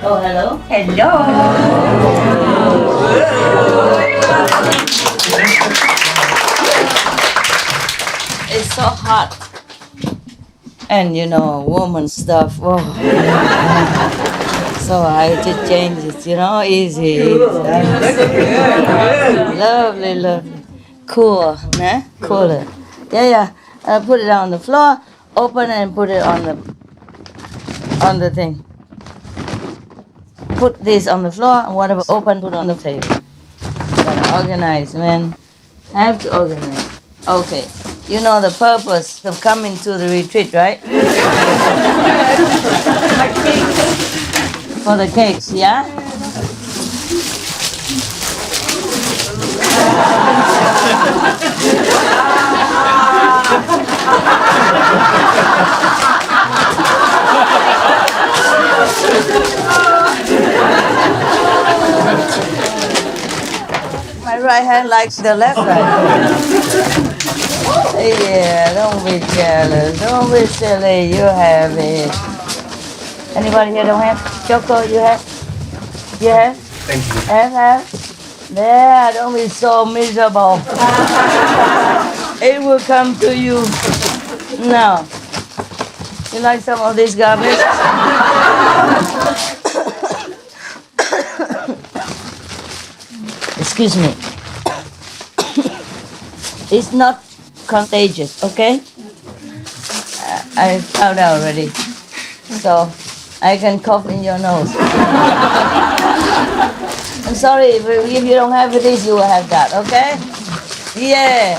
Oh, hello. Hello. It's so hot. And you know, woman stuff. Oh. So I had to change it, easy. Lovely, lovely. Cool, nah? Cooler. Yeah. Put it on the floor, open and put it on the thing. Put this on the floor and whatever open, put on the table. Gotta organize, man. Have to organize. Okay. You know the purpose of coming to the retreat, right? For the cakes, yeah? My right hand likes the left hand. Yeah, don't be jealous. Don't be silly. You have it. Anybody here don't have? Choco, you have? You have? Thank you. Have? There, don't be so miserable. It will come to you. Now, you like some of this garbage? Excuse me. It's not contagious, okay? I found out already. So I can cough in your nose. I'm sorry, if you don't have this, you will have that, okay? Yeah.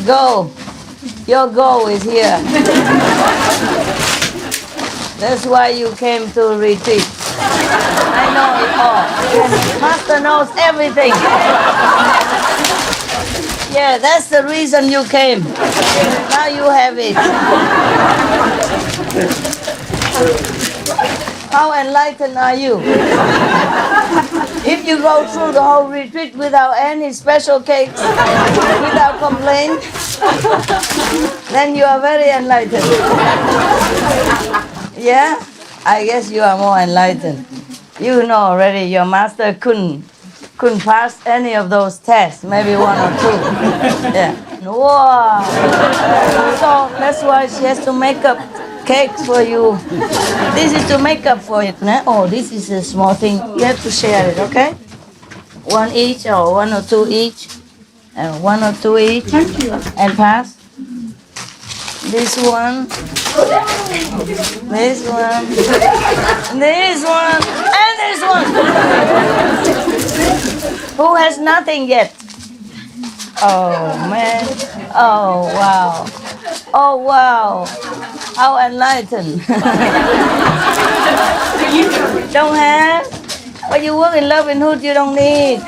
Go. Your goal is here. That's why you came to retreat. I know it all. Master knows everything. Yeah, that's the reason you came. Now you have it. How enlightened are you? If you go through the whole retreat without any special cakes, without complaint, then you are very enlightened. Yeah? I guess you are more enlightened. You know already your master couldn't pass any of those tests, maybe one or two. Yeah. Wow. So that's why she has to make up cakes for you. This is to make up for it. Nah? Oh, this is a small thing. You have to share it, okay? One each or one or two each. And one or two each. Thank you. And pass. This one. This one. This one. And this one. Who has nothing yet? Oh, man. Oh, wow. Oh, wow. How enlightened. Don't have? But you work in Love and Hood, you don't need.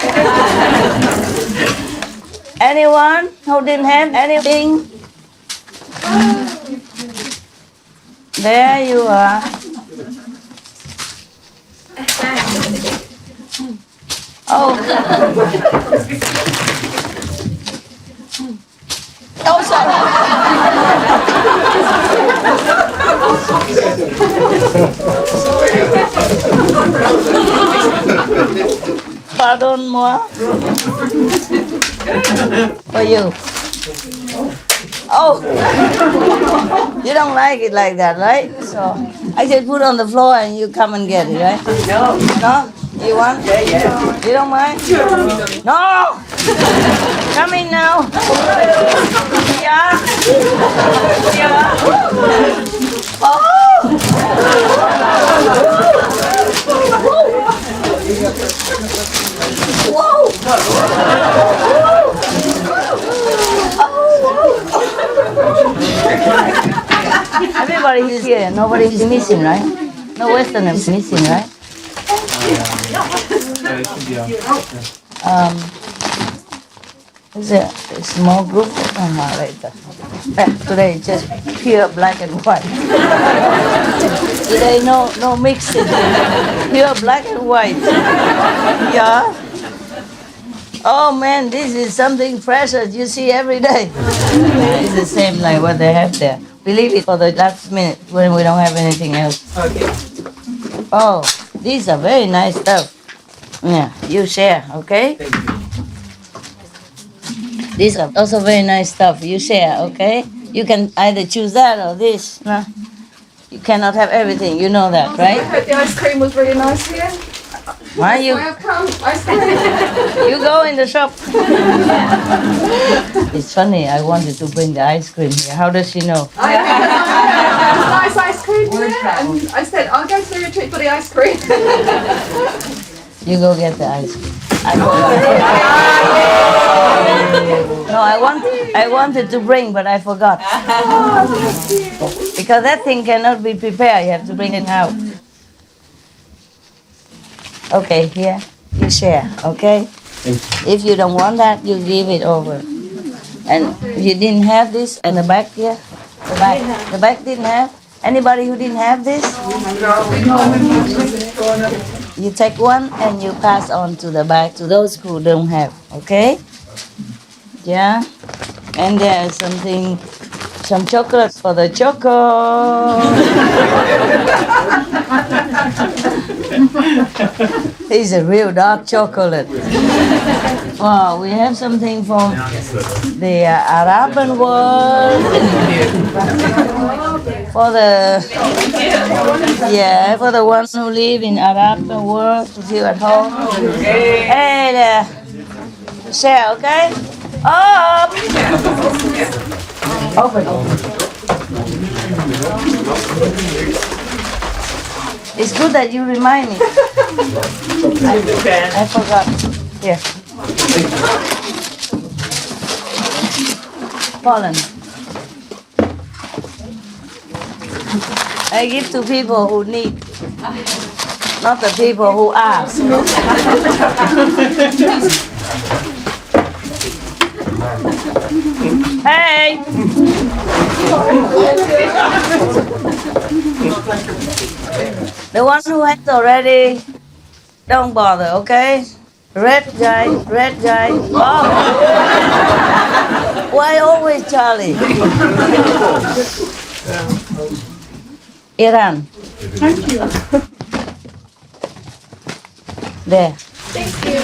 Anyone who didn't have anything? There you are. Oh. Oh, sorry. Pardon-moi. For you. Oh. You don't like it like that, right? So I just put on the floor and you come and get it, right? No. No? You want? Yeah. You don't mind? No! Come in now. Yeah. Yeah. Oh! Whoa! Everybody is here. Nobody is missing, right? No Westerner is missing, right? Is it a small group? Later. Today just pure black and white. Today no mixing. Pure black and white. Yeah. Oh man, this is something precious you see every day. It's the same like what they have there. We leave it for the last minute when we don't have anything else. Okay. Oh, these are very nice stuff. Yeah, you share, okay? These are also very nice stuff. You share, okay? You can either choose that or this. No? You cannot have everything. You know that, I right? heard the ice cream was really nice here. Why you? I've come. Ice cream. You go in the shop. It's funny. I wanted to bring the ice cream here. How does she know? Nice ice cream here. And I said, I'll go through a treat for the ice cream. You go get the ice cream. No, I wanted to bring, but I forgot. Because that thing cannot be prepared. You have to bring it out. Okay, here. You share, okay? If you don't want that, you give it over. And you didn't have this in the back here? The back didn't have? Anybody who didn't have this? You take one and you pass on to the back to those who don't have, okay? Yeah? And there's something, some chocolates for the choco. It's a real dark chocolate. Wow, we have something from the Arabian world. For the ones who live in Arabian world, to you at home. Hey there. Share, okay? Up! Open. It's good that you remind me. I forgot. Here. Pollen. I give to people who need, not the people who ask. Hey! The one who has already, don't bother, okay? Red guy. Oh! Why always Charlie? Iran. Thank you. There. Thank you.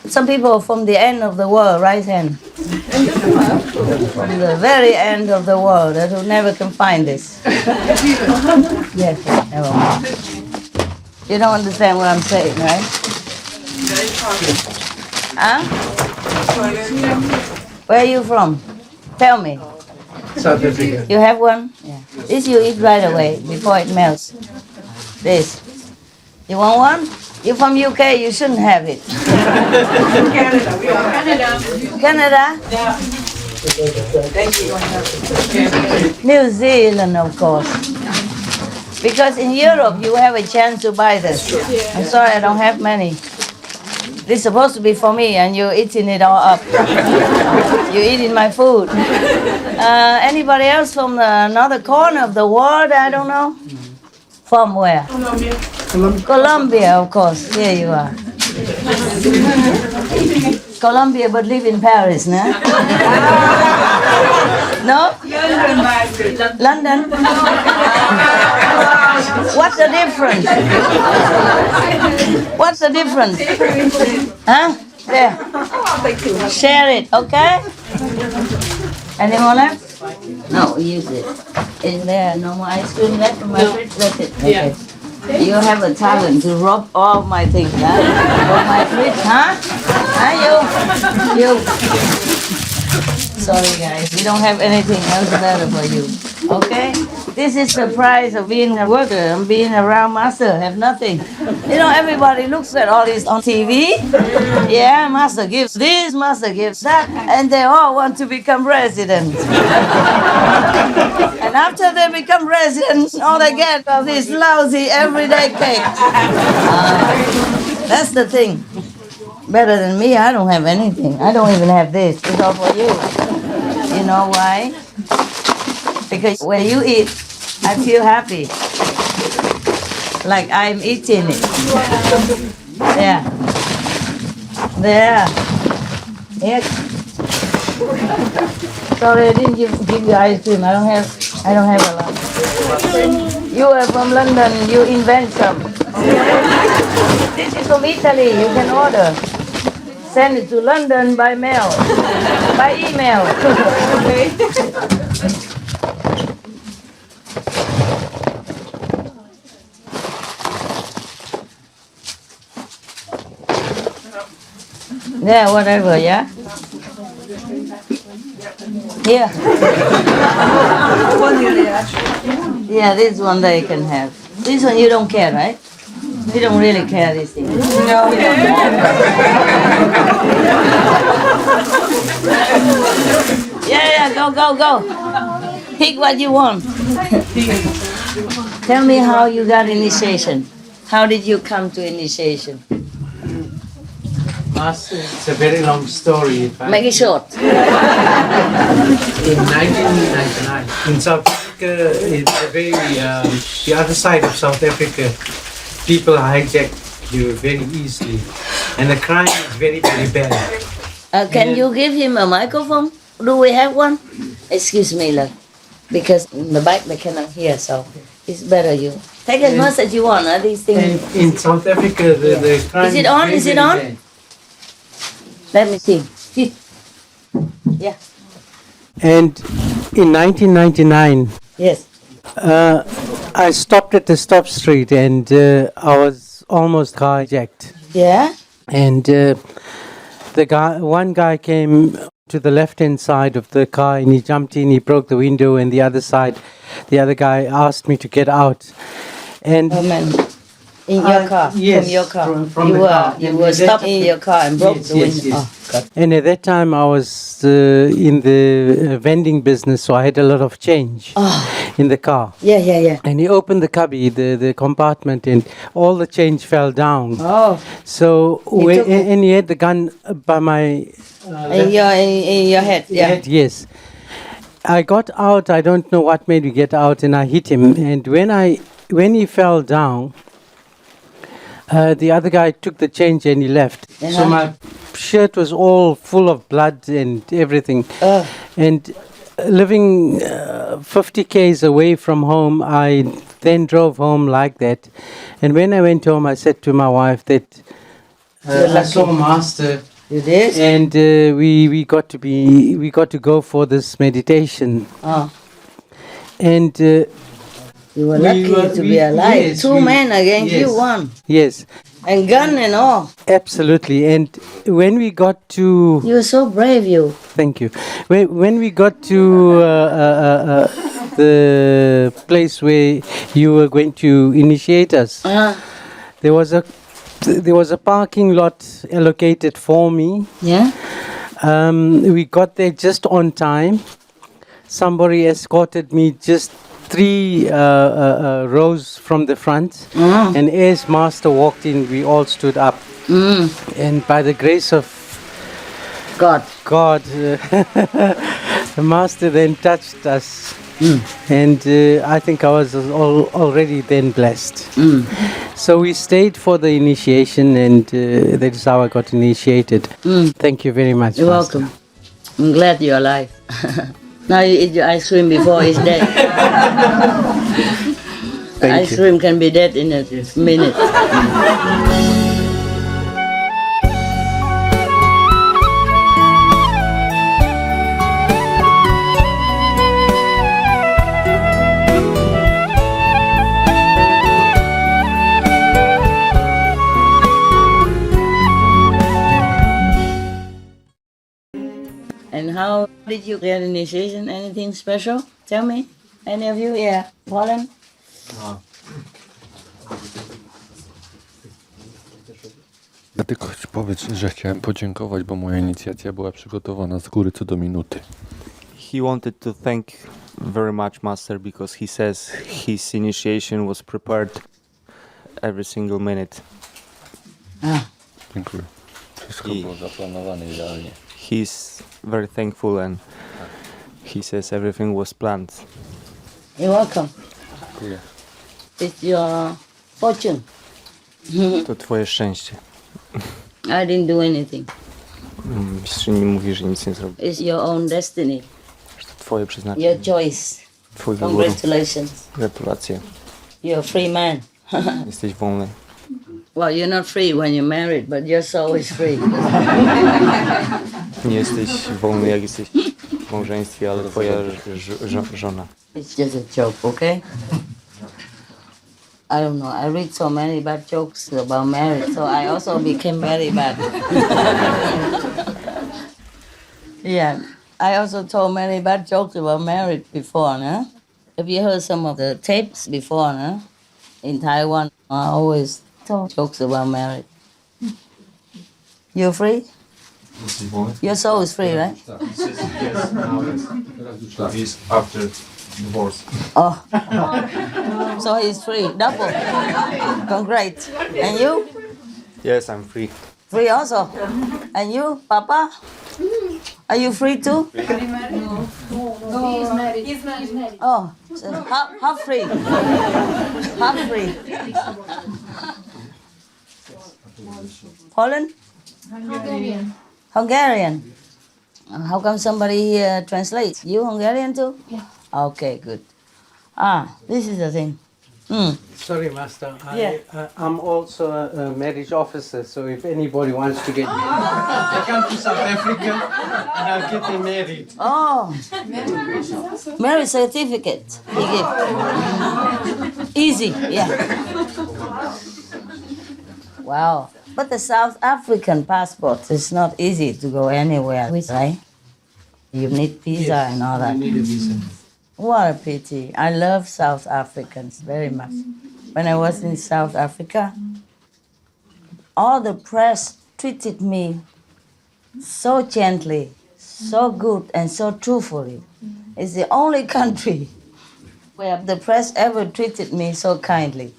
Some people from the end of the world, right hand. From the very end of the world, that who never can find this. Yes, never mind. You don't understand what I'm saying, right? Huh? Where are you from? Tell me. South Africa. You have one? Yeah. This you eat right away before it melts. This. You want one? You're from UK, you shouldn't have it. Canada. We are Canada. Canada? Yeah. New Zealand, of course. Because in Europe, you have a chance to buy this. I'm sorry, I don't have many. This is supposed to be for me, and you're eating it all up. You're eating my food. Anybody else from another corner of the world? I don't know. From where? Colombia. Colombia, of course. Here you are. Colombia, but live in Paris, no? No? London. What's the difference? What's the difference? Huh? There. Share it, okay? Any more left? No, use it. Is there no more ice cream left in my fridge? That's it. Okay. You have a talent to rob all my things, huh? Rob my fridge, huh? Huh, you? Sorry, guys. We don't have anything else better for you. Okay? This is the price of being a worker and being around master. Have nothing. You know, everybody looks at all this on TV. Yeah, master gives this, master gives that, and they all want to become residents. And after they become residents, all they get are these lousy everyday cakes. That's the thing. Better than me, I don't have anything. I don't even have this. It's all for you. You know why? Because when you eat, I feel happy. Like I'm eating it. There. There. Yes. Sorry, I didn't give you ice cream. I don't have I don't have a lot. You are from London, you invent some. This is from Italy, you can order. Send it to London by mail, by email. Yeah, whatever, yeah? Here. Yeah, this one that you can have. This one you don't care, right? You don't really care this thing. No, we don't. Yeah, go. Pick what you want. Tell me how you got initiation. How did you come to initiation? Master, it's a very long story. Make it short. In 1999, in South Africa, it's a very, the other side of South Africa, people hijack you very easily. And the crime is very, very bad. Can you give him a microphone? Do we have one? Excuse me, look. Because in the back they cannot hear, so it's better you. Take as much as you want, these things. And in South Africa, the crime Is it on? very, Is it very on? bad. Let me see. Yeah. And in 1999, Yes. I stopped at the stop street and I was almost hijacked. Yeah? And one guy came to the left-hand side of the car and he jumped in, he broke the window, and the other guy asked me to get out. And Oh man. In your car? yes, From your car? from you the were, car. You And were at that stopped in time- your car and broke Yes, the yes, window? yes. Oh, God. And at that time I was in the vending business, so I had a lot of change in the car. Yeah. And he opened the cubby, the compartment, and all the change fell down. Oh, So, took it. and he had the gun by my in your head, yeah. head, yes. I got out, I don't know what made me get out, and I hit him. And when he fell down, the other guy took the change and he left. So Uh-huh. my shirt was all full of blood and everything. And living 50 k's away from home, I then drove home like that. And when I went home, I said to my wife that I saw Master, You did? and we got to go for this meditation. Oh, And you were lucky to be alive. yes, Two men against yes. you, one. Yes, And gun and all. absolutely. And when we got to You were so brave, you. Thank you. When we got to the place where you were going to initiate us, there was a parking lot allocated for me. Yeah? We got there just on time. Somebody escorted me just 3 rows from the front, and as Master walked in, we all stood up. And by the grace of God. the Master then touched us, and I think I was already then blessed. So we stayed for the initiation, and that is how I got initiated. Thank you very much. You're Master. welcome. I'm glad you're alive. Now you eat your ice cream before it's dead. Thank Ice you. cream can be dead in a minute. And how did you get initiation? Anything special? Tell me. Any of you? Yeah. Poland? Ja tylko powiedz, że chciałem podziękować, bo moja inicjatywa była przygotowana z góry co do minuty. He wanted to thank very much Master because he says his initiation was prepared every single minute. Dziękuję. Wszystko I- było zaplanowane idealnie. He's very thankful and he says everything was planned. You're welcome. Dziękuję. It's your fortune. To twoje szczęście. I didn't do anything. Mistrzyni mówi, że nic nie zrobi. It's your own destiny, Że to twoje przeznaczenie. your choice. Twój wybór. Congratulations. Gratulacje. You're a free man. Jesteś wolny. Well, you're not free when you're married, but your soul is free. Nie jesteś wolny, jak jesteś w małżeństwie, ale twoja żona. It's just a joke, okay? I don't know. I read so many bad jokes about marriage, so I also became very bad. Yeah, I also told many bad jokes about marriage before, no? Have you heard some of the tapes before, no? In Taiwan, I always told jokes about marriage. You're free? Your soul is free, right? He's after divorce. Oh, so he's free, double. Congrats. And you? Yes, I'm free. Free also. And you, Papa? Are you free too? He's married. He's married. Oh, so half free. Half free. Poland? Hungarian. Hungarian. How come somebody here translates? You Hungarian too? Yeah. Okay, good. This is the thing. Sorry, Master. Yeah. I'm also a marriage officer, so if anybody wants to get married, they come to South Africa and I'll get them married. Oh, marriage certificate. You give. Easy, yeah. Wow. But the South African passport is not easy to go anywhere with, right? You need visa and all that. You need a visa. What a pity. I love South Africans very much. When I was in South Africa, all the press treated me so gently, so good, and so truthfully. It's the only country where the press ever treated me so kindly.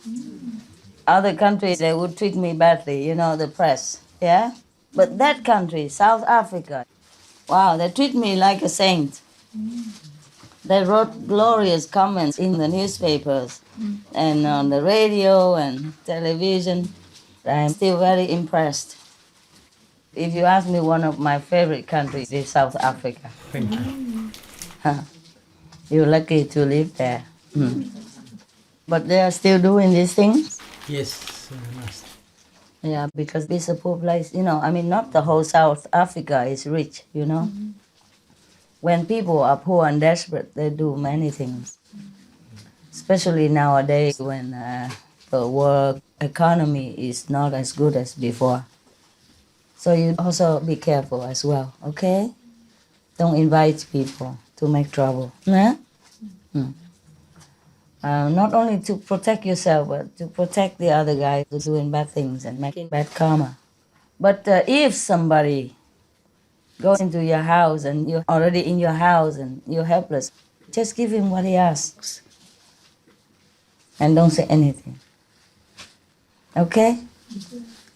Other countries, they would treat me badly, you know, the press, yeah? But that country, South Africa, wow, they treat me like a saint. They wrote glorious comments in the newspapers and on the radio and television. I'm still very impressed. If you ask me, one of my favorite countries is South Africa. Thank you. You're lucky to live there. But they are still doing these things? Yes, Master. Yeah, because it's a poor place, you know. I mean, not the whole South Africa is rich, you know. When people are poor and desperate, they do many things. Especially nowadays when the world economy is not as good as before. So you also be careful as well, okay? Don't invite people to make trouble. Yeah? Not only to protect yourself, but to protect the other guy who's doing bad things and making bad karma. But if somebody goes into your house and you're already in your house and you're helpless, just give him what he asks. And don't say anything. Okay?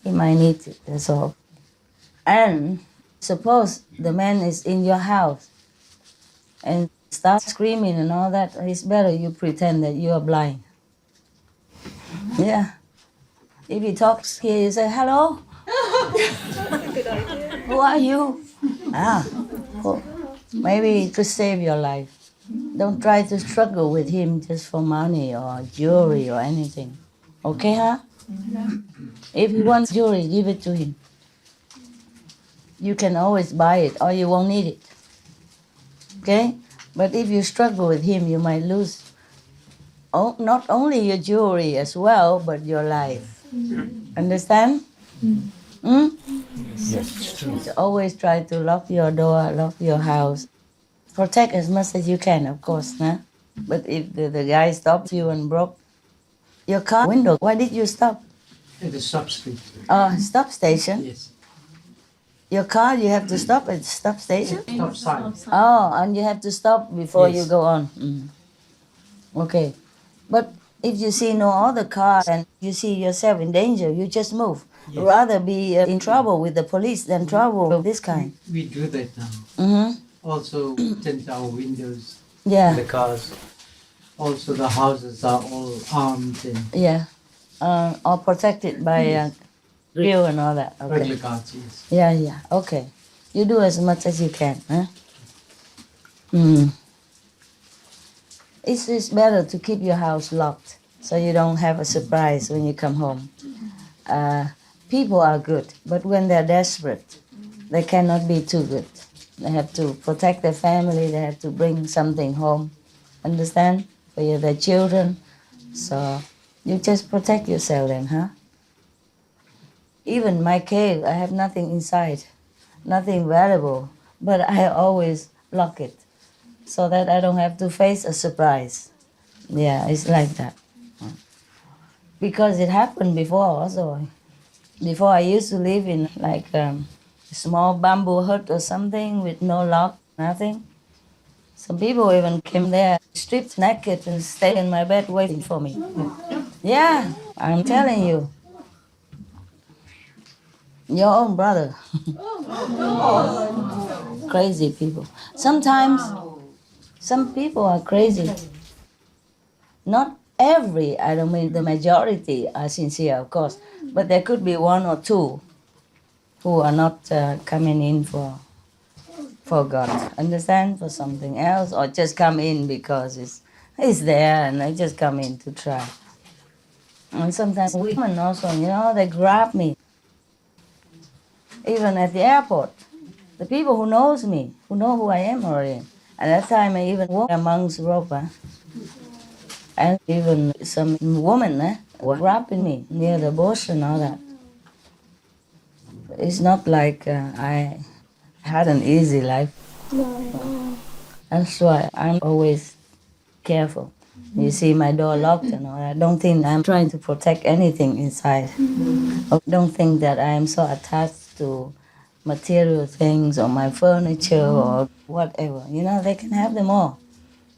He might need it, that's all. And suppose the man is in your house and starts screaming and all that, it's better you pretend that you are blind. Yeah. If he talks here, you say, hello? Who are you? Well, maybe it could save your life. Don't try to struggle with him just for money or jewelry or anything. Okay, huh? If he wants jewelry, give it to him. You can always buy it or you won't need it. Okay? But if you struggle with him, you might lose not only your jewelry as well, but your life. Understand? Yes, it's true. So always try to lock your door, lock your house. Protect as much as you can, of course. Nah? But if the guy stops you and broke your car window, why did you stop? At the stop street. Stop station? Yes. Your car, you have to stop at the stop station? Stop sign. Oh, and you have to stop before you Yes. go on. Okay. But if you see no other car and you see yourself in danger, you just move. Yes. Rather be in trouble with the police than trouble of this kind. We do that now. Mm-hmm. Also, tint our windows, Yeah, the cars. Also, the houses are all armed and yeah. Or protected by grill and all that. Okay. regular guards, yes. Yeah. Okay. You do as much as you can. Huh? It's better to keep your house locked so you don't have a surprise when you come home. People are good, but when they're desperate, they cannot be too good. They have to protect their family, they have to bring something home, understand? For their children. So you just protect yourself then, huh? Even my cave, I have nothing inside, nothing valuable, but I always lock it so that I don't have to face a surprise. Yeah, it's like that. Because it happened before also. Before I used to live in like a small bamboo hut or something with no lock, nothing. Some people even came there stripped naked and stayed in my bed waiting for me. Yeah, I'm telling you. Your own brother. Crazy people. Sometimes some people are crazy. Not every, I don't mean the majority are sincere, of course, but there could be one or two who are not coming in for God, understand, for something else, or just come in because it's there and they just come in to try. And sometimes women also, they grab me, even at the airport. The people who knows me, who know who I am already. At that time, I even walked amongst rope, and even some women were grabbing me near the bush and all that. It's not like I had an easy life. That's why I'm always careful. You see my door locked and all that. Don't think I'm trying to protect anything inside. Or don't think that I am so attached to material things or my furniture or whatever. They can have them all.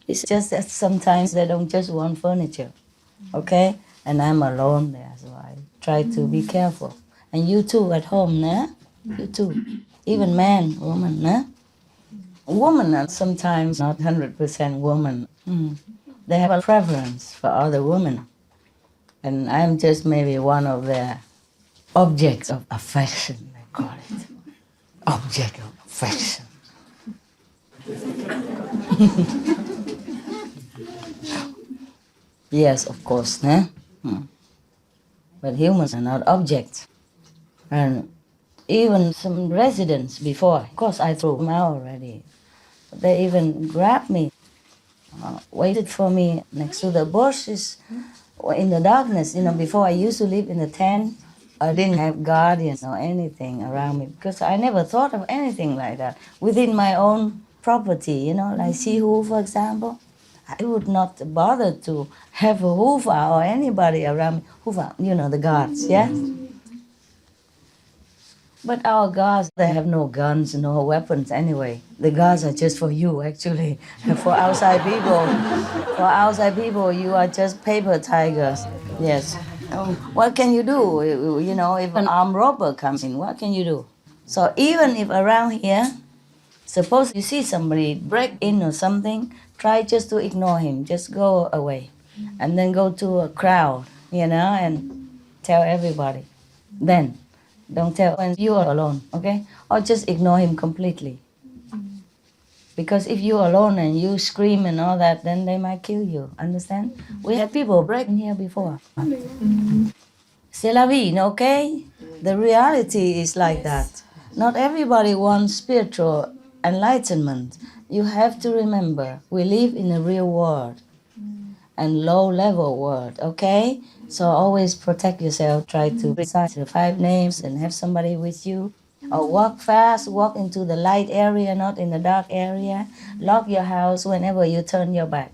It's just that sometimes they don't just want furniture, okay? And I'm alone there, so I try to be careful. And you too at home, nah? You too. Even man, woman, nah? Women are sometimes not 100% woman. They have a preference for other women. And I'm just maybe one of their objects of affection, they call it. Object of affection. Yes, of course, nah? But humans are not objects. And even some residents before, of course I threw them out already. But they even grabbed me, waited for me next to the bushes or in the darkness. Before I used to live in a tent. I didn't have guardians or anything around me because I never thought of anything like that. Within my own property, like Sihu, for example, I would not bother to have a Hoover or anybody around me. Hoover, the guards, yeah? But our guards, they have no guns, no weapons anyway. The guards are just for you, actually. For outside people, you are just paper tigers. Yes. What can you do? If an armed robber comes in, what can you do? So even if around here, suppose you see somebody break in or something, try just to ignore him. Just go away. And then go to a crowd, and tell everybody. Then, don't tell when you are alone, okay? Or just ignore him completely. Because if you're alone and you scream and all that, then they might kill you, understand? We had people break in here before. C'est la vie, okay? The reality is like that. Not everybody wants spiritual enlightenment. You have to remember, we live in a real world and low-level world, okay? So always protect yourself. Try to recite the 5 names and have somebody with you. Or walk fast, walk into the light area, not in the dark area. Lock your house whenever you turn your back.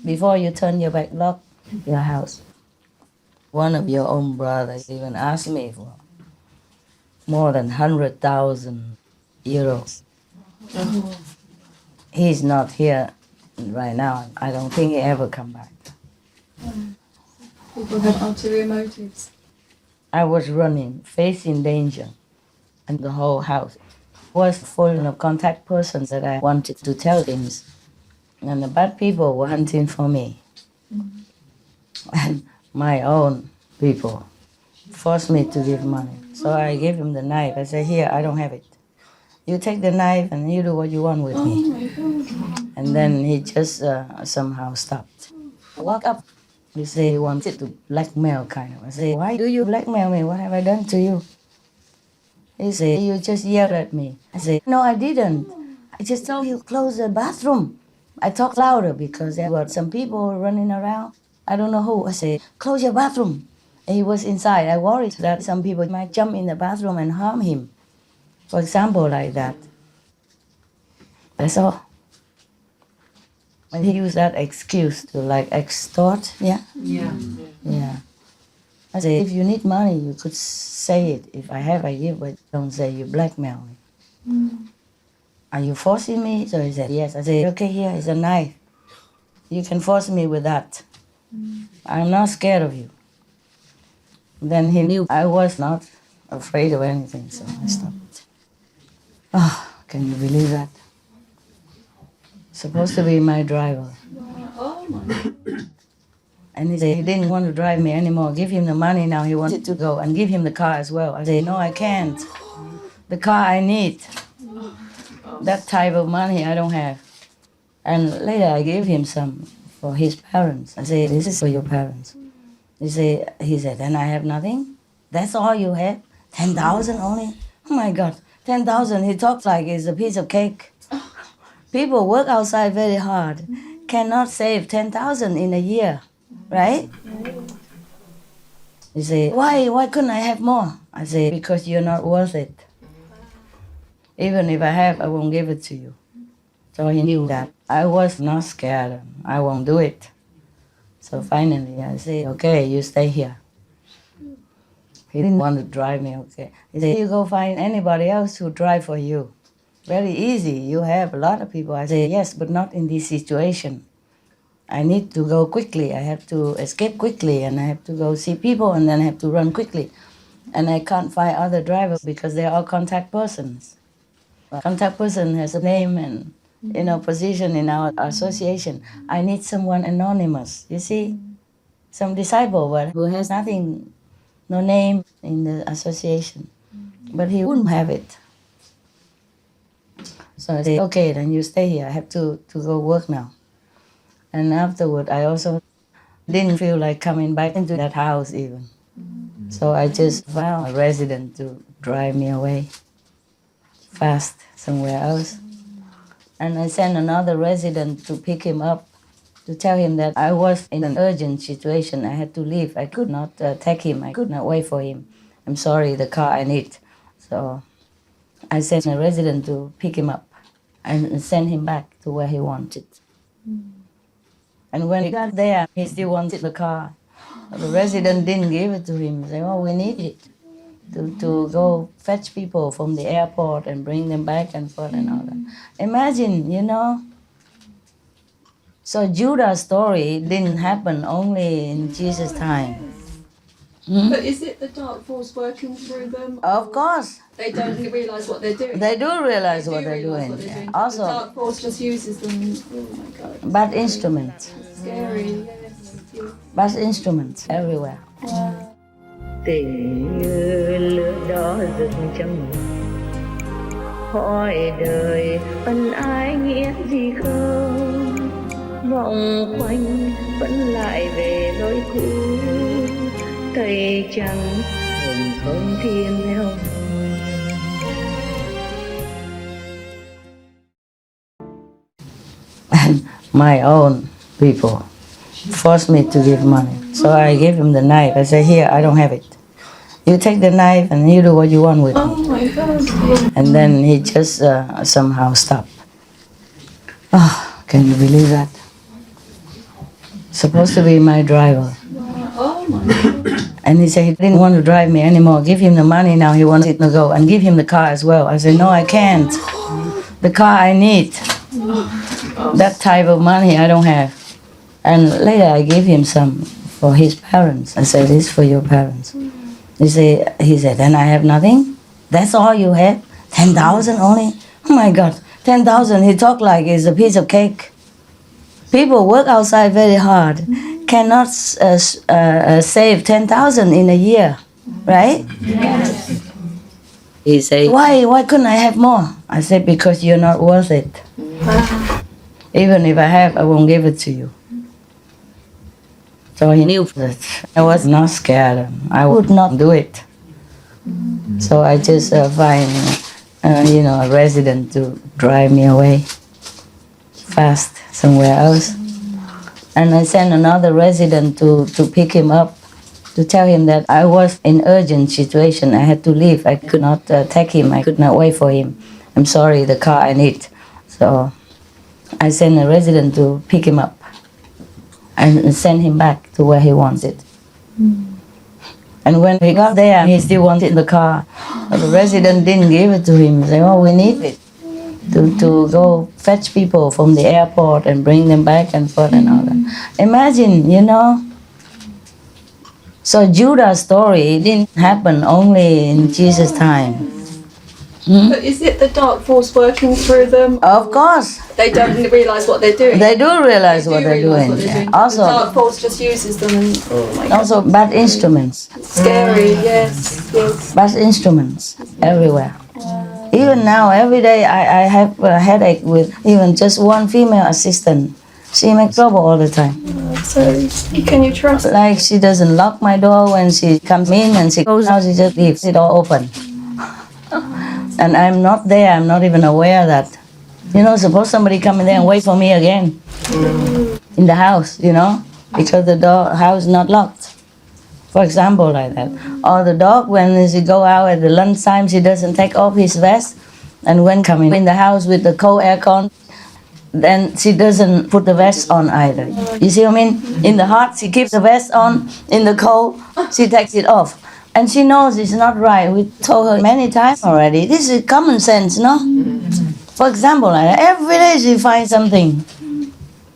Before you turn your back, lock your house. One of your own brothers even asked me for more than 100,000 euros. He's not here right now. I don't think he ever come back. People have ulterior motives. I was running, facing danger, and the whole house was full of contact persons that I wanted to tell things. And the bad people were hunting for me. And my own people forced me to give money. So I gave him the knife. I said, here, I don't have it. You take the knife and you do what you want with me. And then he just somehow stopped. I walk up. He say he wanted to blackmail kind of. I say, why do you blackmail me? What have I done to you? He say, you just yelled at me. I say, no, I didn't. I just told you close the bathroom. I talked louder because there were some people running around. I don't know who. I say, close your bathroom. And he was inside. I worried that some people might jump in the bathroom and harm him. For example, like that. That's all. And he used that excuse to like extort, yeah? Yeah. I say, if you need money, you could say it. If I have, I give, but don't say you blackmail me. Are you forcing me? So he said, yes. I said, okay, here is a knife. You can force me with that. I'm not scared of you. Then he knew I was not afraid of anything, so I stopped. Oh, can you believe that? Supposed to be my driver. And he said he didn't want to drive me anymore. Give him the money now. He wanted to go and give him the car as well. I said, no, I can't. The car I need. That type of money I don't have. And later I gave him some for his parents. I said, this is for your parents. He said, then I have nothing? That's all you have? 10,000 only? Oh my God, 10,000. He talks like it's a piece of cake. People work outside very hard, cannot save 10,000 in a year, right? He said, why couldn't I have more? I say, because you're not worth it. Even if I have, I won't give it to you. So he knew that I was not scared. I won't do it. So finally I said, okay, you stay here. He didn't want to drive me, okay. He said, you go find anybody else who drive for you. Very easy, you have a lot of people. I said, yes, but not in this situation. I need to go quickly, I have to escape quickly, and I have to go see people, and then I have to run quickly. And I can't find other drivers because they're all contact persons. A contact person has a name and position in our association. I need someone anonymous, you see? Some disciple but who has nothing, no name in the association. But he wouldn't have it. So I said, okay, then you stay here. I have to go work now. And afterward, I also didn't feel like coming back into that house even. So I just found a resident to drive me away fast somewhere else. And I sent another resident to pick him up, to tell him that I was in an urgent situation. I had to leave. I could not take him. I could not wait for him. I'm sorry, the car I need. So I sent a resident to pick him up and send him back to where he wanted. And when he got there, he still wanted the car. The resident didn't give it to him. He said, oh, we need it to go fetch people from the airport and bring them back and forth and all that. Imagine, So Judah's story didn't happen only in Jesus' time. But is it the dark force working through them? Of course. They don't realise what they're doing. They do realize what do they're realise doing. what they're doing. Also, The dark force just uses them. Oh my God. bad instruments. Scary. Yes. Bad instruments everywhere. Tình như lửa đỏ rực trong hỏi đời ân ái nghĩa gì không, vòng quanh vẫn lại về lối cũ, cây trắng hồng không thiên theo. And my own people forced me to give money. So I gave him the knife. I said, here, I don't have it. You take the knife and you do what you want with me. Oh my God. And then he just somehow stopped. Oh, can you believe that? Supposed to be my driver. Oh my God. And he said he didn't want to drive me anymore. Give him the money now. He wanted to go and give him the car as well. I said, no, I can't. The car I need. That type of money I don't have. And later I gave him some for his parents. I said, this is for your parents. He said, then I have nothing? That's all you have? 10,000 only? Oh my God, 10,000. He talked like it's a piece of cake. People work outside very hard, cannot save 10,000 in a year, right? Yes. He say, why couldn't I have more? I said, because you're not worth it. Even if I have, I won't give it to you. So he knew that I was not scared. I would not do it. So I just find, a resident to drive me away fast somewhere else. And I sent another resident to pick him up, to tell him that I was in urgent situation. I had to leave. I could not take him. I could not wait for him. I'm sorry, the car I need. So I sent a resident to pick him up and send him back to where he wants it. And when he got there, he still wanted the car. But the resident didn't give it to him. He said, we need it to go fetch people from the airport and bring them back and forth and all that. Imagine, So Judah's story didn't happen only in Jesus' time. But is it the dark force working through them? Of course. They don't realise what they're doing. They do realize what they're doing. Also, the dark force just uses them and also bad instruments. scary, yes. Bad instruments everywhere. Even now, every day I have a headache with even just one female assistant. She makes trouble all the time. So can you trust? Like she doesn't lock my door when she comes in and she goes out, she just leaves it all open. And I'm not there, I'm not even aware of that. Suppose somebody come in there and wait for me again. In the house, because the house is not locked. For example, like that. Or the dog, when she go out at the lunchtime, she doesn't take off his vest. And when coming in the house with the cold aircon, then she doesn't put the vest on either. You see what I mean? In the hot, she keeps the vest on. In the cold, she takes it off. And she knows it's not right. We told her many times already. This is common sense, no? For example, every day she finds something.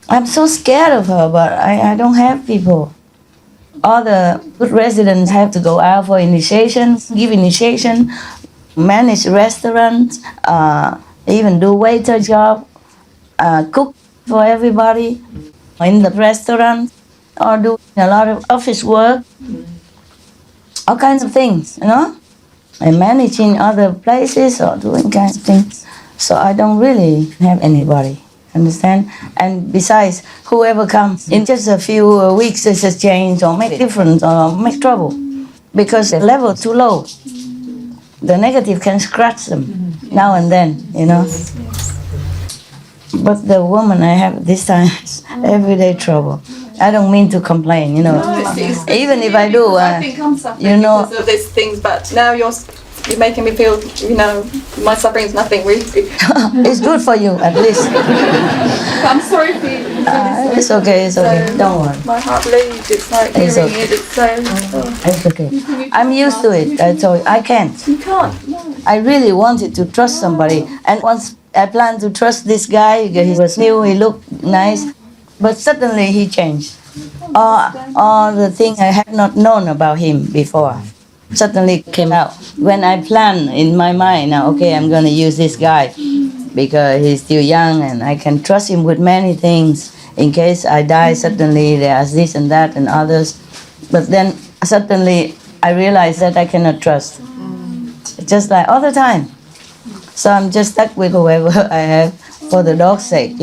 I'm so scared of her, but I don't have people. All the good residents have to go out for initiation, give initiation, manage restaurants, even do waiter job, cook for everybody in the restaurant, or do a lot of office work. All kinds of things, and managing other places or doing kinds of things. So I don't really have anybody, understand? And besides, whoever comes in just a few weeks, there's a change or make difference or make trouble because the level too low. The negative can scratch them now and then, But the woman I have this time is everyday trouble. I don't mean to complain, Even if I do, I think I'm suffering because of these things, but now you're making me feel, my suffering is nothing really. It's good for you, at least. I'm sorry for you. It's okay. Don't worry. My heart bleeds. It's like hearing it. It's so. It's okay. I'm used to it. I told you, I can't. You can't. No. I really wanted to trust somebody, and once I planned to trust this guy because he was new, he looked nice, but suddenly he changed. All the things I had not known about him before suddenly came out. When I planned in my mind, now, okay, I'm going to use this guy because he's still young and I can trust him with many things. In case I die suddenly, there's this and that and others. But then suddenly I realized that I cannot trust. Just like all the time. So I'm just stuck with whoever I have for the dog's sake,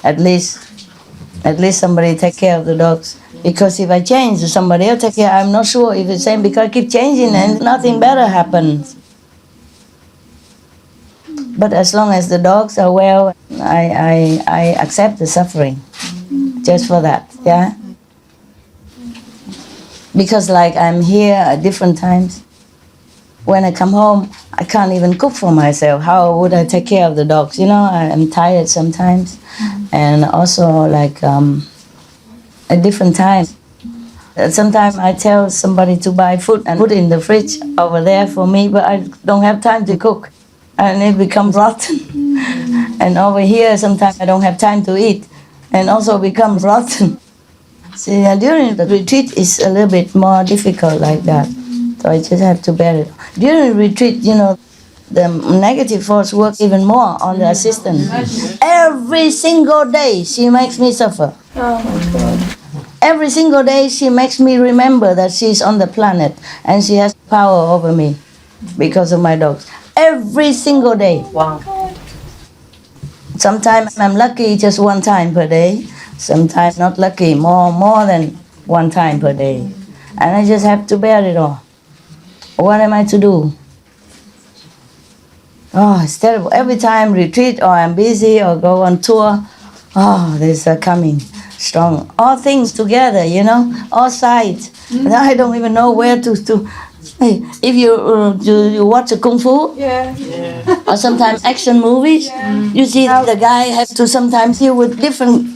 At least somebody take care of the dogs. Because if I change, somebody else take care. I'm not sure if it's the same because I keep changing and nothing better happens. But as long as the dogs are well, I accept the suffering. Just for that, yeah? Because like I'm here at different times. When I come home, I can't even cook for myself. How would I take care of the dogs? I'm tired sometimes. And also like at different times. Sometimes I tell somebody to buy food and put it in the fridge over there for me, but I don't have time to cook. And it becomes rotten. And over here, sometimes I don't have time to eat. And also becomes rotten. See, during the retreat, it's a little bit more difficult like that. So I just have to bear it. During retreat, the negative force works even more on the assistant. Every single day, she makes me suffer. Oh my God. Every single day, she makes me remember that she's on the planet and she has power over me. because of my dogs. Every single day. Wow. Sometimes I'm lucky just one time per day. Sometimes not lucky, more than one time per day. And I just have to bear it all. What am I to do? Oh, it's terrible. Every time retreat or I'm busy or go on tour, oh, there's a coming strong. All things together, you know, all sides. And I don't even know where to. Hey, if you watch a kung fu, Yeah. or sometimes action movies, you see how the guy has to sometimes deal with different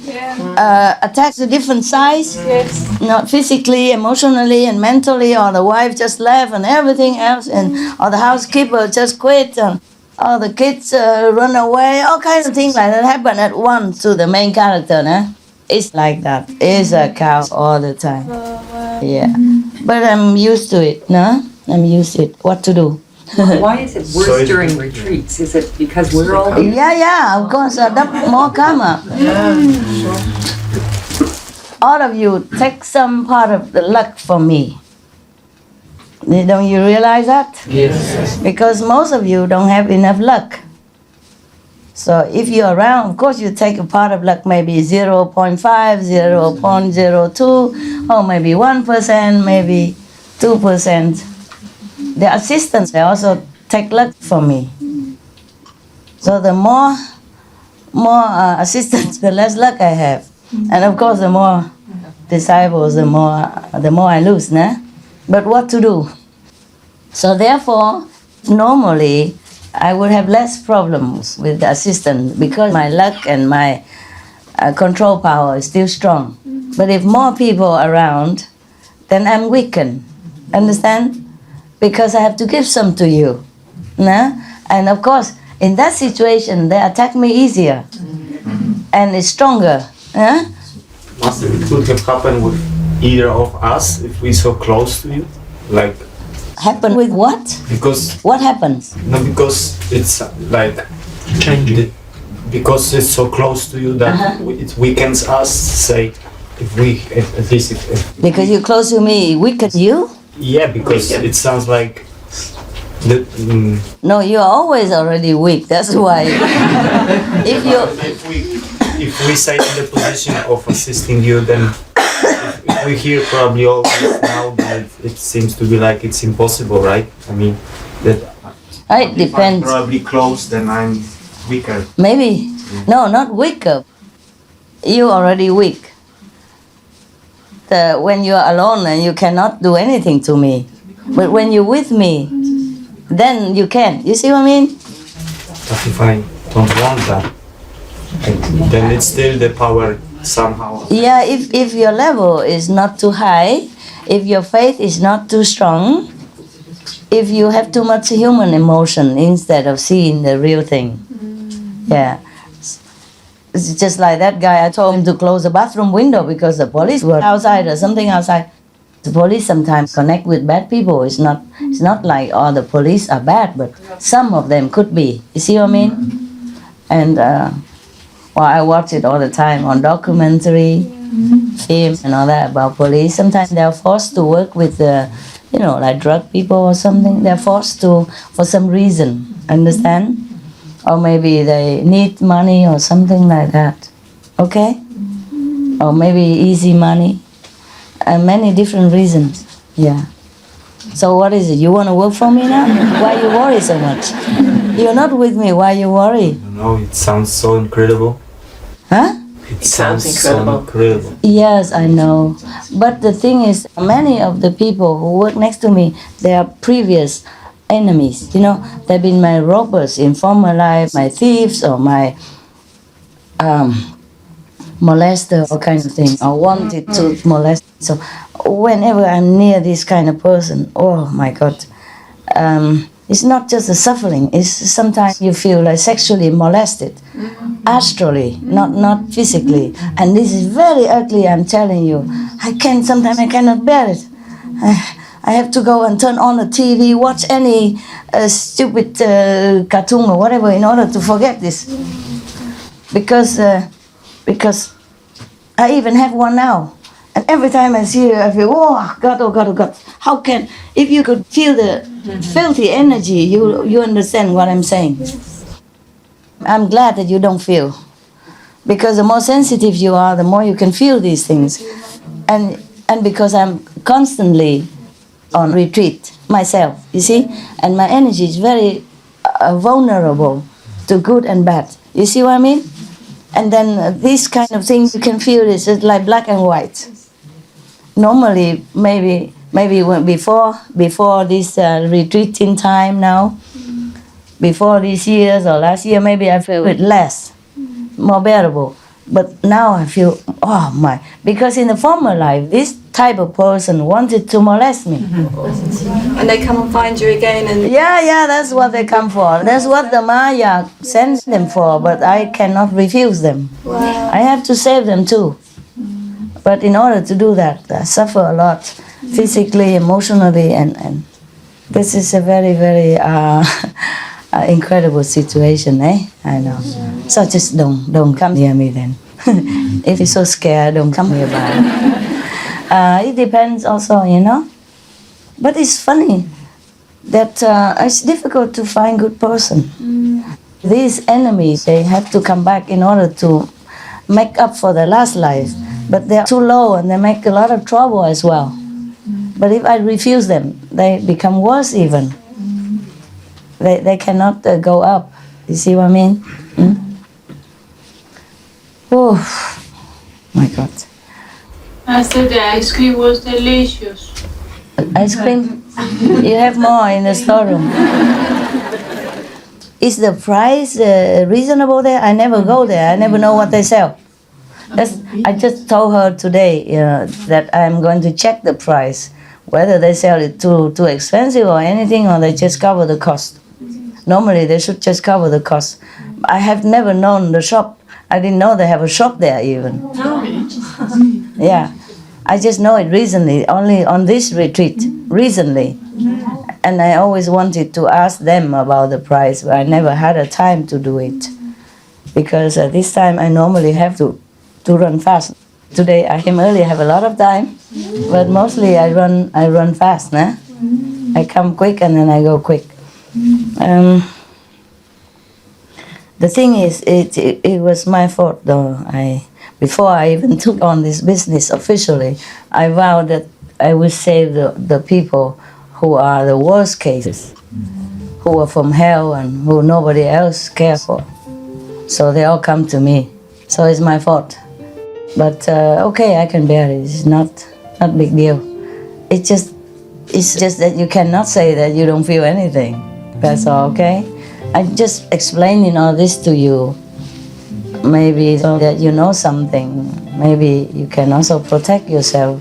attacks of different size, Yes. not physically, emotionally, and mentally, or the wife just left and everything else, and or the housekeeper just quit, and or the kids run away, all kinds of things like that happen at once to the main character. Nah? It's like that. It's a cow all the time. Yeah, but I'm used to it. No, I'm used to it. What to do? Why is it worse during retreats? Is it because we're all here? Yeah, of course, more karma. All of you take some part of the luck from me. Don't you realize that? Yes. Because most of you don't have enough luck. So if you're around, of course you take a part of luck, maybe 0.5, 0.02, or maybe 1%, maybe 2%. The assistants, they also take luck from me. So the more assistants, the less luck I have. And of course, the more disciples, the more I lose, nah? But what to do? So therefore, normally, I would have less problems with the assistant because my luck and my control power is still strong. But if more people around, then I'm weakened. Understand? Because I have to give some to you. Nah? And of course, in that situation, they attack me easier. And it's stronger. Huh? Master, it could have happened with either of us if we're so close to you. Like, Happen with what? because, What happens? no, because it's like, because it's so close to you that it weakens us, say, if at least if Because you're close to me, weaken you? yeah, because it sounds like the, No, you're always already weak. That's why. If you if we say in the position of assisting you, then if we hear probably all this now, then it seems to be like it's impossible, right? I mean, that it if I'm depends. probably close, then I'm weaker. Maybe. No, not weaker. You already weak. When you're alone and you cannot do anything to me. But when you're with me, then you can. You see what I mean? But if I don't want that, then it's still the power somehow. Yeah, if your level is not too high, if your faith is not too strong, if you have too much human emotion instead of seeing the real thing. Yeah. It's just like that guy, I told him to close the bathroom window because the police were outside or something outside. The police sometimes connect with bad people. It's not like all the police are bad, but some of them could be. You see what I mean? And I watch it all the time on documentary, film and all that about police. Sometimes they are forced to work with like drug people or something. They're forced to for some reason. Understand? Or maybe they need money or something like that. Okay? Or maybe easy money. And many different reasons. Yeah. So what is it? You want to work for me now? Why you worry so much? You're not with me. Why you worry? No, it sounds so incredible. Huh? It sounds so incredible. Yes, I know. But the thing is, many of the people who work next to me, they are previous enemies. They've been my robbers in former life, my thieves or my molester or kind of thing, or wanted to molest. So whenever I'm near this kind of person, oh my God, it's not just the suffering, it's sometimes you feel like sexually molested, astrally, not physically. And this is very ugly, I'm telling you. Sometimes I cannot bear it. I have to go and turn on the TV, watch any stupid cartoon or whatever in order to forget this. Because I even have one now. And every time I see her, I feel, oh God, oh God, oh God. How can, if you could feel the filthy energy, you understand what I'm saying. I'm glad that you don't feel. Because the more sensitive you are, the more you can feel these things. And because I'm constantly on retreat myself, you see, and my energy is very vulnerable to good and bad. You see what I mean? And then these kind of things you can feel is just like black and white. Normally, maybe when before this retreating time now, before these years or last year, maybe I feel it less, more bearable. But now I feel, oh my, because in the former life, this type of person wanted to molest me. And they come and find you again and... Yeah, that's what they come for. That's what the Maya sends them for, but I cannot refuse them. Wow. I have to save them too. But in order to do that, I suffer a lot, physically, emotionally, and this is a very, very incredible situation, eh? I know. So just don't come near me then. If you're so scared, don't come nearby. It depends also, you know. But it's funny that it's difficult to find good person. These enemies, they have to come back in order to make up for their last life. But they're too low and they make a lot of trouble as well. But if I refuse them, they become worse even. They cannot go up. You see what I mean? Oh, my God. Master, the ice cream was delicious. Ice cream? You have more in the storeroom. Is the price reasonable there? I never go there. I never know what they sell. I just told her today that I'm going to check the price, whether they sell it too expensive or anything, or they just cover the cost. Normally, they should just cover the cost. I have never known the shop. I didn't know they have a shop there even. Yeah, I just know it recently, only on this retreat, recently. And I always wanted to ask them about the price, but I never had a time to do it. Because this time I normally have to run fast. Today I came early, I have a lot of time, but mostly I run fast, nah? I come quick and then I go quick. The thing is, it was my fault though. Before I even took on this business officially, I vowed that I would save the people who are the worst cases, who are from hell and who nobody else cares for. So they all come to me. So it's my fault. But okay, I can bear it. It's not big deal. It's just that you cannot say that you don't feel anything. That's all, okay? I'm just explaining all this to you. Maybe so that you know something. Maybe you can also protect yourself.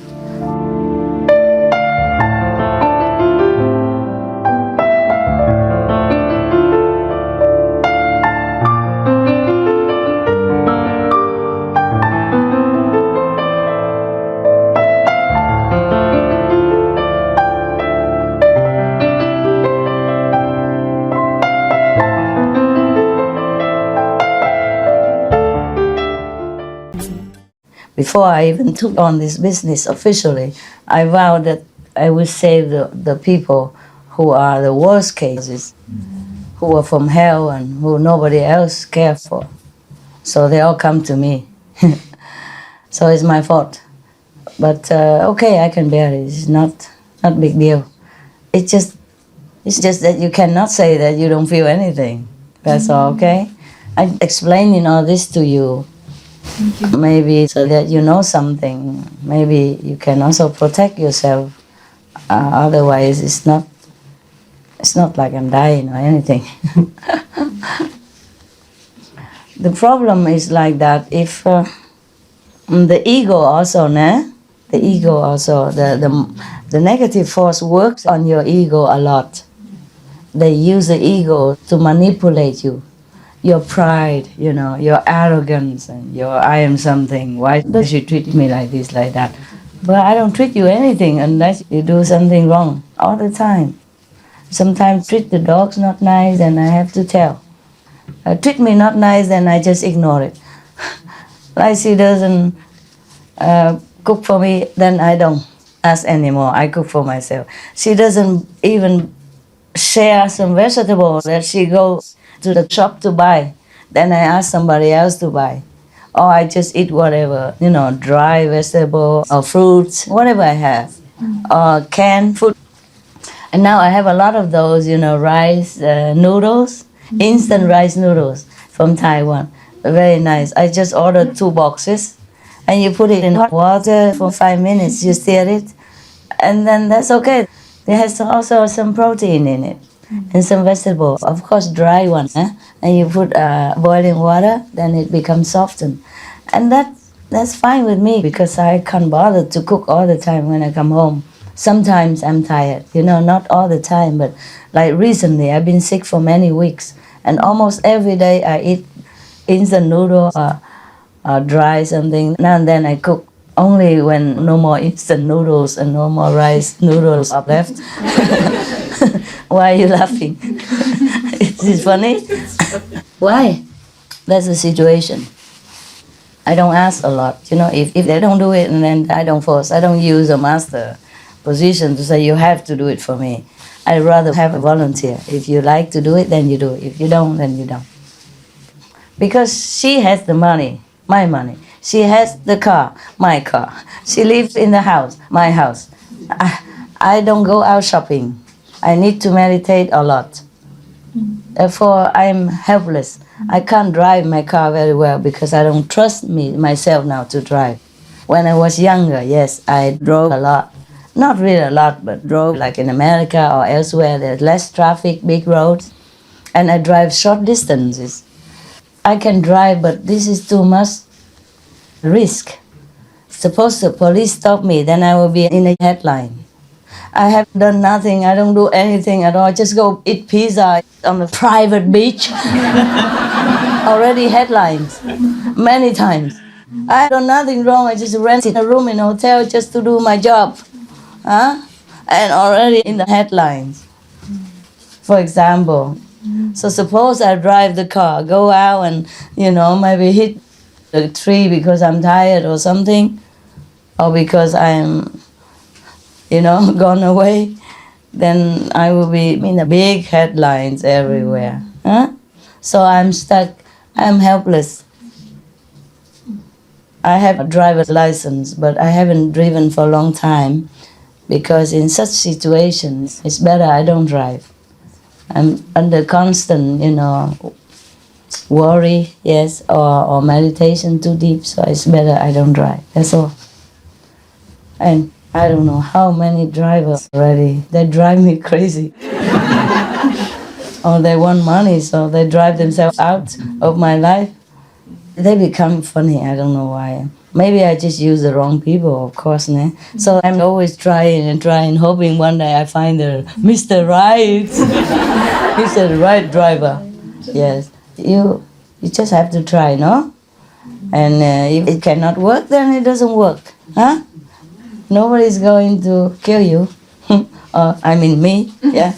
Before I even took on this business officially, I vowed that I would save the people who are the worst cases, who are from hell and who nobody else cares for. So they all come to me. So it's my fault. But okay, I can bear it. It's not big deal. It's just that you cannot say that you don't feel anything. That's all, okay? I'm explaining all this to you. Maybe so that you know something. Maybe you can also protect yourself. Otherwise, it's not like I'm dying or anything. The problem is like that if the ego also, the ego also, the negative force works on your ego a lot. They use the ego to manipulate you. Your pride, your arrogance, and your I am something. Why does you treat me like this, like that? But I don't treat you anything unless you do something wrong all the time. Sometimes treat the dogs not nice and I have to tell. Treat me not nice and I just ignore it. Like she doesn't cook for me, then I don't ask anymore. I cook for myself. She doesn't even share some vegetables that she goes to the shop to buy. Then I ask somebody else to buy. Or I just eat whatever, dry vegetable or fruits, whatever I have, or canned food. And now I have a lot of those, rice noodles, instant rice noodles from Taiwan. Very nice. I just ordered 2 boxes, and you put it in hot water for 5 minutes. You stir it, and then that's okay. There has also some protein in it and some vegetables. Of course, dry ones. And you put boiling water, then it becomes softened, and that's fine with me because I can't bother to cook all the time when I come home. Sometimes I'm tired, not all the time, but like recently I've been sick for many weeks, and almost every day I eat instant noodle or dry something. Now and then I cook only when no more instant noodles and no more rice noodles are left. Why are you laughing? Is this funny? Why? That's the situation. I don't ask a lot. If they don't do it, and then I don't force. I don't use a master position to say you have to do it for me. I'd rather have a volunteer. If you like to do it, then you do it. If you don't, then you don't. Because she has the money, my money. She has the car, my car. She lives in the house, my house. I don't go out shopping. I need to meditate a lot. Therefore, I'm helpless. I can't drive my car very well because I don't trust myself now to drive. When I was younger, yes, I drove a lot. Not really a lot, but drove like in America or elsewhere. There's less traffic, big roads. And I drive short distances. I can drive, but this is too much risk. Suppose the police stop me, then I will be in a headline. I have done nothing. I don't do anything at all. I just go eat pizza on a private beach. Already headlines. Many times. I done nothing wrong. I just rented a room in a hotel just to do my job. And already in the headlines. For example. So suppose I drive the car, go out and, maybe hit the tree because I'm tired or something. Or because I'm gone away, then I will be in the big headlines everywhere. So I'm stuck, I'm helpless. I have a driver's license, but I haven't driven for a long time because in such situations, it's better I don't drive. I'm under constant, worry, yes, or meditation too deep, so it's better I don't drive. That's all. And I don't know how many drivers already. They drive me crazy. Or they want money, so they drive themselves out of my life. They become funny, I don't know why. Maybe I just use the wrong people, of course. So I'm always trying, hoping one day I find the Mr. Right. Mr. Right driver. Yes, you just have to try, no? And if it cannot work, then it doesn't work. Nobody's going to kill you. Me, yeah.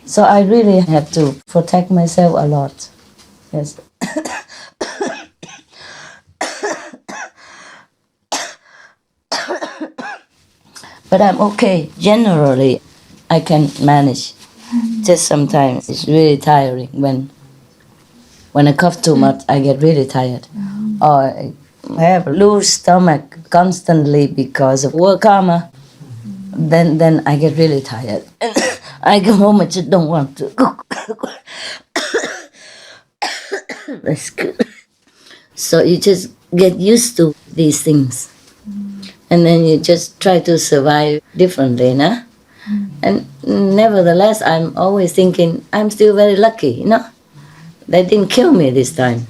So I really have to protect myself a lot. Yes. But I'm okay. Generally, I can manage. Just sometimes it's really tiring. When I cough too much, I get really tired. Or I have a loose stomach constantly because of work karma. Then I get really tired. And I go home and just don't want to cook. That's good. So you just get used to these things. And then you just try to survive differently, nah? And nevertheless, I'm always thinking, I'm still very lucky, They didn't kill me this time.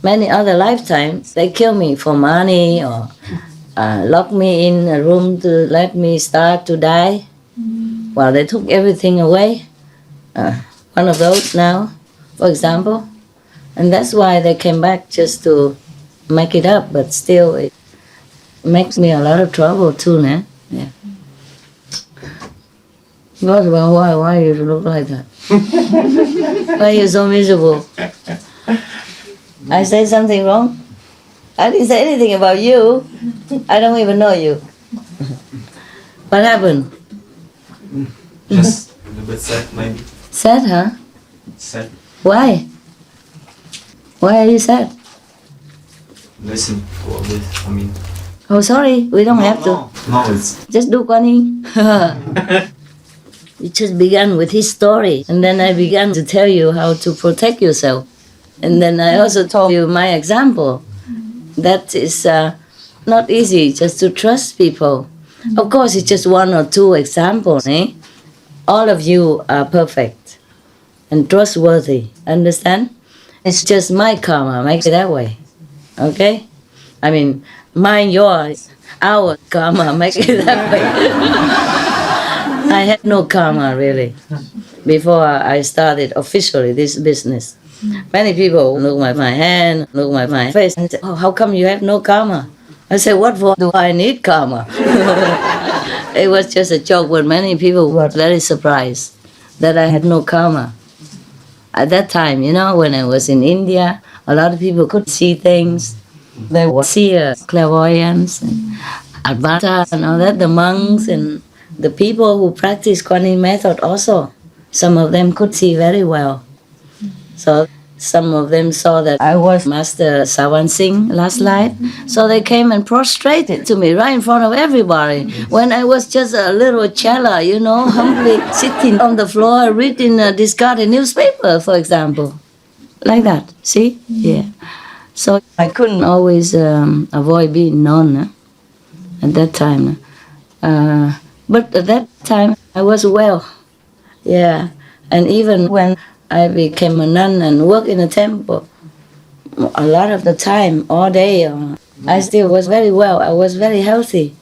Many other lifetimes, they kill me for money or lock me in a room to let me start to die. Well, they took everything away. One of those now, for example. And that's why they came back just to make it up, but still it makes me a lot of trouble too, nah? Yeah. God, well, why you look like that? Why are you so miserable? I say something wrong? I didn't say anything about you. I don't even know you. What happened? Just a little bit sad, maybe. Sad, huh? Sad. Why? Why are you sad? Listen to all this. I mean. Oh, sorry. We don't have to. No, it's. Just do Kuan Yin. It just began with his story, and then I began to tell you how to protect yourself. And then I also told you my example. That is not easy just to trust people. Of course, it's just one or two examples. Eh? All of you are perfect and trustworthy. Understand? It's just my karma makes it that way. Okay? I mean, mine, yours, our karma makes it that way. I had no karma really before I started officially this business. Many people look at my hand, look at my face and say, oh, how come you have no karma? I said, what for do I need karma? It was just a joke when many people were very surprised that I had no karma. At that time, you know, when I was in India, a lot of people could see things. They would see clairvoyance and Advaita and all that, the monks and the people who practice Kuan Yin method also. Some of them could see very well. So some of them saw that I was Master Sawan Singh last life. So they came and prostrated to me right in front of everybody. When I was just a little chela, you know, humbly sitting on the floor reading a discarded newspaper, for example. Like that, see? Yeah. So I couldn't always avoid being known at that time. But at that time, I was well. Yeah. And even when I became a nun and worked in a temple, a lot of the time, all day, I still was very well. I was very healthy.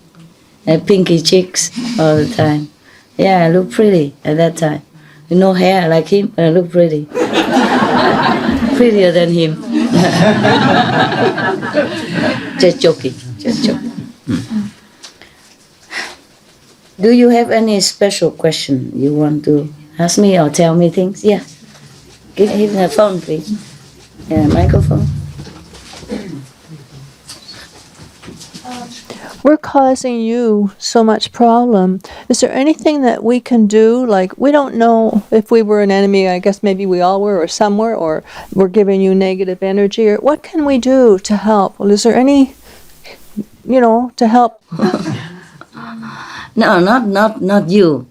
Pinky cheeks all the time. Yeah, I looked pretty at that time. No hair like him, but I look pretty. Prettier than him. Just joking, just joking. Do you have any special question you want to ask me or tell me things? Yeah. Give him the phone, please. Yeah, microphone. We're causing you so much problem. Is there anything that we can do? Like, we don't know if we were an enemy. I guess maybe we all were, or some were, or we're giving you negative energy. Or what can we do to help? Well, is there any, to help? No, not you.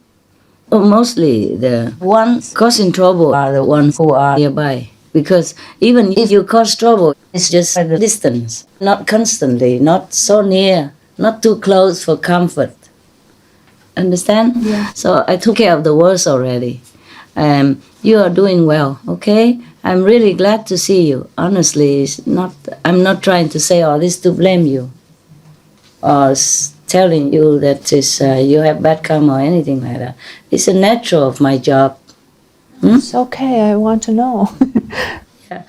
Mostly the ones causing trouble are the ones who are nearby. Because even if you cause trouble, it's just at a distance, not constantly, not so near, not too close for comfort. Understand? Yeah. So I took care of the worst already. You are doing well, okay? I'm really glad to see you. Honestly, I'm not trying to say all this to blame you or telling you that you have bad karma or anything like that. It's a natural of my job. It's okay, I want to know. Yeah.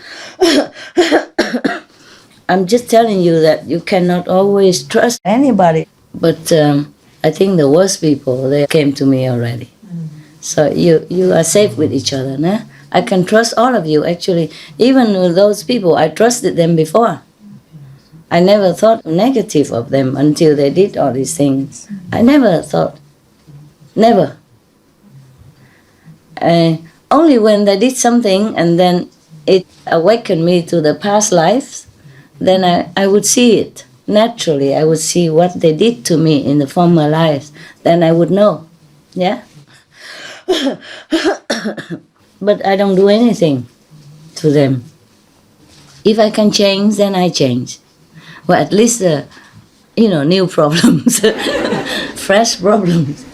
I'm just telling you that you cannot always trust anybody. But I think the worst people, they came to me already. So you are safe with each other, nah? I can trust all of you, actually. Even with those people, I trusted them before. I never thought negative of them until they did all these things. I never thought. Never. Only when they did something and then it awakened me to the past lives, then I would see it. Naturally, I would see what they did to me in the former lives. Then I would know. Yeah? But I don't do anything to them. If I can change, then I change. Well, at least, new problems, fresh problems.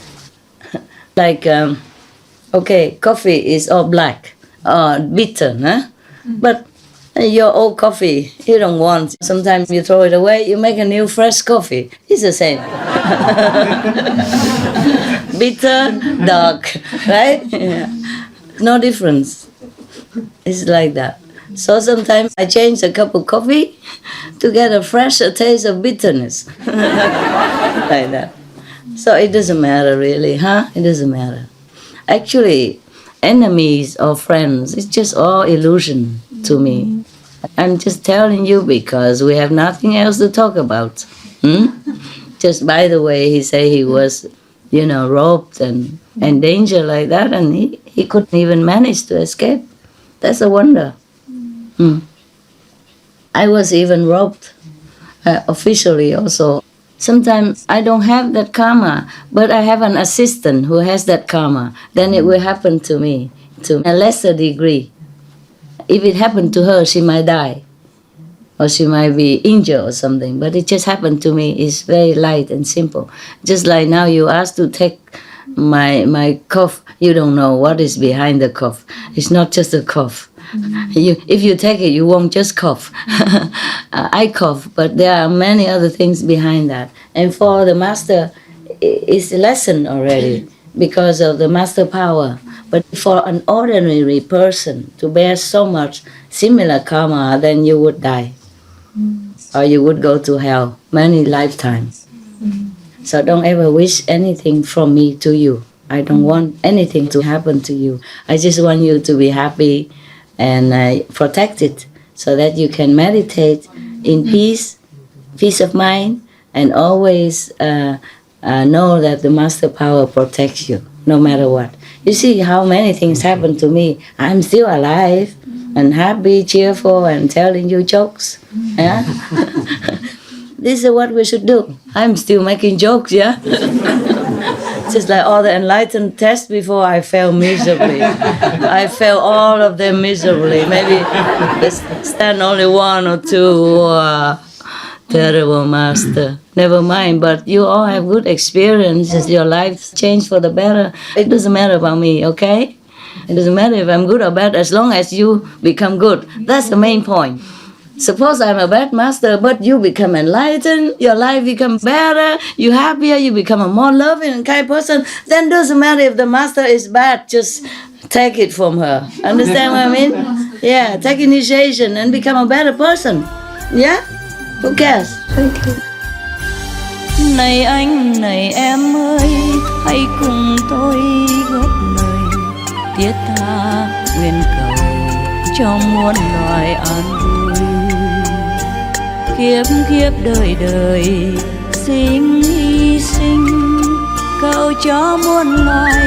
Like, coffee is all black, or bitter, huh? But your old coffee, you don't want. Sometimes you throw it away, you make a new fresh coffee. It's the same. Bitter, dark, right? Yeah. No difference. It's like that. So sometimes I change a cup of coffee to get a fresher taste of bitterness. Like that. So it doesn't matter really, huh? It doesn't matter. Actually, enemies or friends, it's just all illusion to me. I'm just telling you because we have nothing else to talk about. Hmm? Just by the way, he said he was, roped and in danger like that, and he couldn't even manage to escape. That's a wonder. Hmm. I was even roped officially also. Sometimes I don't have that karma, but I have an assistant who has that karma. Then it will happen to me to a lesser degree. If it happened to her, she might die. Or she might be injured or something. But it just happened to me. It's very light and simple. Just like now you asked to take my cough. You don't know what is behind the cough. It's not just a cough. If you take it, you won't just cough. I cough, but there are many other things behind that. And for the master, it's a lesson already because of the master power. But for an ordinary person to bear so much similar karma, then you would die. Or you would go to hell many lifetimes. So don't ever wish anything from me to you. I don't want anything to happen to you. I just want you to be happy and protect it so that you can meditate in peace of mind, and always know that the master power protects you no matter what. You see how many things happen to me. I'm still alive and happy, cheerful, and telling you jokes. Yeah? This is what we should do. I'm still making jokes, yeah? Just like all the enlightened tests before, I failed miserably. I failed all of them miserably. Maybe stand only one or two. Terrible master. Never mind, but you all have good experiences. Your life changed for the better. It doesn't matter about me, okay? It doesn't matter if I'm good or bad, as long as you become good. That's the main point. Suppose I'm a bad master, but you become enlightened, your life becomes better, you're happier, you become a more loving and kind person, then doesn't matter if the master is bad, just take it from her. Understand what I mean? Yeah, take initiation and become a better person. Yeah? Who cares? Thank you. Này anh, này em ơi, hãy cùng tôi góp lời thiết tha nguyện cầu cho muôn loài an vui. Kiếp kiếp đời đời sinh hy sinh, cầu cho muôn loài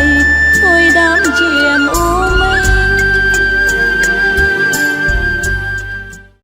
thôi đám chìm uống.